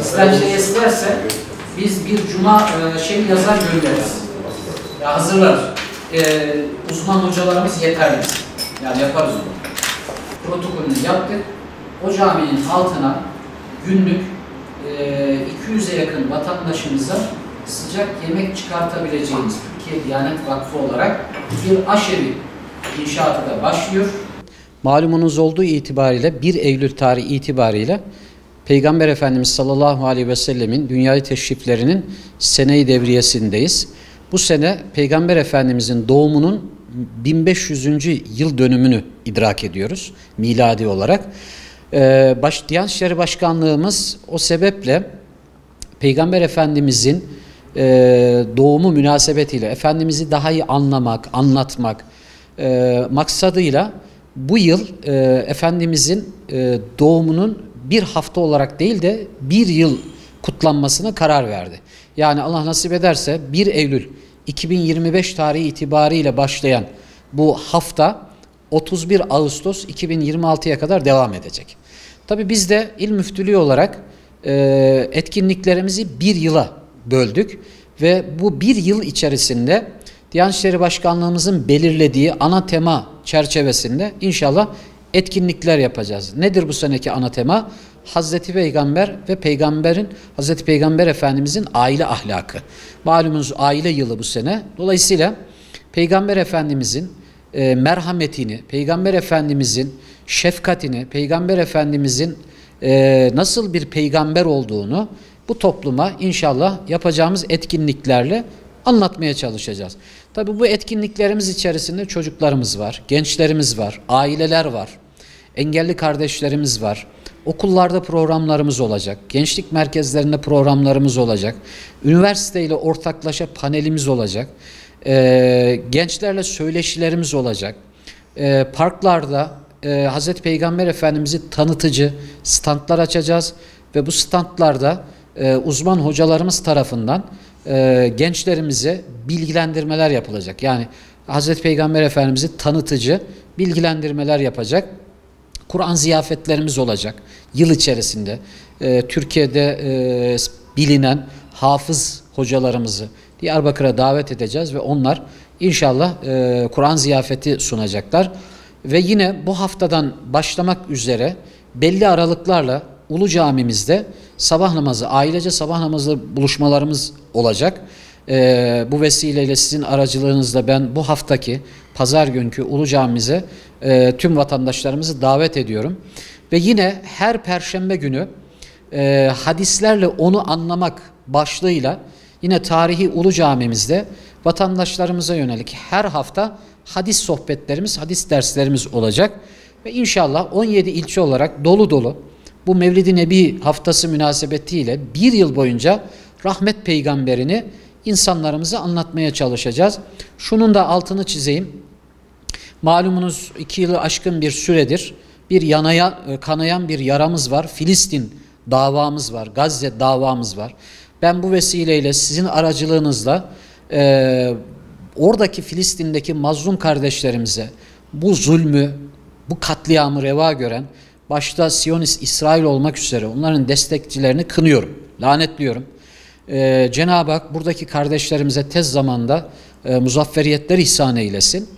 İstenceyi isterse biz bir cuma yazar göndeririz. Ya hazırlar. Uzman hocalarımız yeterli. Yani yaparız onu. Protokolünü yaptık. O caminin altına günlük 200'e yakın vatandaşımıza sıcak yemek çıkartabileceğimiz Türkiye Diyanet Vakfı olarak bir aşevi inşaatı da başlıyor. Malumunuz olduğu itibariyle 1 Eylül tarihi itibariyle Peygamber Efendimiz sallallahu aleyhi ve sellemin dünyayı teşriflerinin sene-i devriyesindeyiz. Bu sene Peygamber Efendimizin doğumunun 1500. yıl dönümünü idrak ediyoruz miladi olarak. Diyanet İşleri Başkanlığımız o sebeple Peygamber Efendimizin doğumu münasebetiyle Efendimiz'i daha iyi anlamak, anlatmak maksadıyla bu yıl Efendimizin doğumunun bir hafta olarak değil de 1 yıl kutlanmasına karar verdi. Yani Allah nasip ederse 1 Eylül 2025 tarihi itibariyle başlayan bu hafta 31 Ağustos 2026'ya kadar devam edecek. Tabii biz de İl Müftülüğü olarak etkinliklerimizi 1 yıla böldük ve bu 1 yıl içerisinde Diyanet İşleri Başkanlığımızın belirlediği ana tema çerçevesinde inşallah etkinlikler yapacağız. Nedir bu seneki ana tema? Hazreti Peygamber ve Hazreti Peygamber Efendimizin aile ahlakı. Malumunuz aile yılı bu sene. Dolayısıyla Peygamber Efendimizin merhametini, Peygamber Efendimizin şefkatini, Peygamber Efendimizin nasıl bir peygamber olduğunu bu topluma inşallah yapacağımız etkinliklerle anlatmaya çalışacağız. Tabii bu etkinliklerimiz içerisinde çocuklarımız var, gençlerimiz var, aileler var, engelli kardeşlerimiz var. Okullarda programlarımız olacak, gençlik merkezlerinde programlarımız olacak, üniversiteyle ortaklaşa panelimiz olacak, gençlerle söyleşilerimiz olacak, parklarda Hazreti Peygamber Efendimiz'i tanıtıcı standlar açacağız ve bu standlarda uzman hocalarımız tarafından gençlerimize bilgilendirmeler yapılacak. Yani Hazreti Peygamber Efendimiz'i tanıtıcı bilgilendirmeler yapacak. Kur'an ziyafetlerimiz olacak yıl içerisinde. Türkiye'de bilinen hafız hocalarımızı Diyarbakır'a davet edeceğiz ve onlar inşallah Kur'an ziyafeti sunacaklar. Ve yine bu haftadan başlamak üzere belli aralıklarla Ulu Camimizde sabah namazı, ailece sabah namazı buluşmalarımız olacak. Bu vesileyle sizin aracılığınızla ben bu haftaki pazar günkü Ulu Camimize tüm vatandaşlarımızı davet ediyorum. Ve yine her perşembe günü hadislerle onu anlamak başlığıyla yine tarihi Ulu Camimizde vatandaşlarımıza yönelik her hafta hadis sohbetlerimiz, hadis derslerimiz olacak. Ve inşallah 17 ilçe olarak dolu dolu bu Mevlid-i Nebi haftası münasebetiyle 1 yıl boyunca rahmet peygamberini insanlarımıza anlatmaya çalışacağız. Şunun da altını çizeyim. Malumunuz 2 yılı aşkın bir süredir kanayan bir yaramız var. Filistin davamız var. Gazze davamız var. Ben bu vesileyle sizin aracılığınızla oradaki Filistin'deki mazlum kardeşlerimize bu zulmü, bu katliamı reva gören başta Siyonist İsrail olmak üzere onların destekçilerini kınıyorum, lanetliyorum. Cenab-ı Hak buradaki kardeşlerimize tez zamanda muzafferiyetler ihsan eylesin.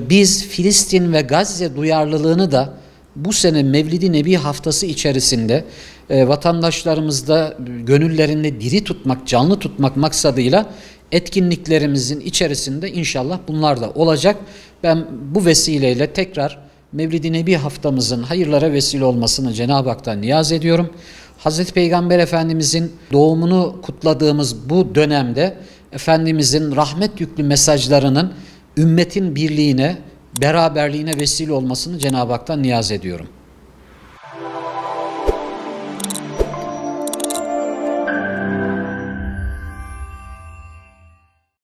Biz Filistin ve Gazze duyarlılığını da bu sene Mevlid-i Nebi haftası içerisinde vatandaşlarımızda gönüllerinde diri tutmak, canlı tutmak maksadıyla etkinliklerimizin içerisinde inşallah bunlar da olacak. Ben bu vesileyle tekrar Mevlid-i Nebi haftamızın hayırlara vesile olmasını Cenab-ı Hak'tan niyaz ediyorum. Hazreti Peygamber Efendimizin doğumunu kutladığımız bu dönemde Efendimizin rahmet yüklü mesajlarının ümmetin birliğine, beraberliğine vesile olmasını Cenab-ı Hak'tan niyaz ediyorum.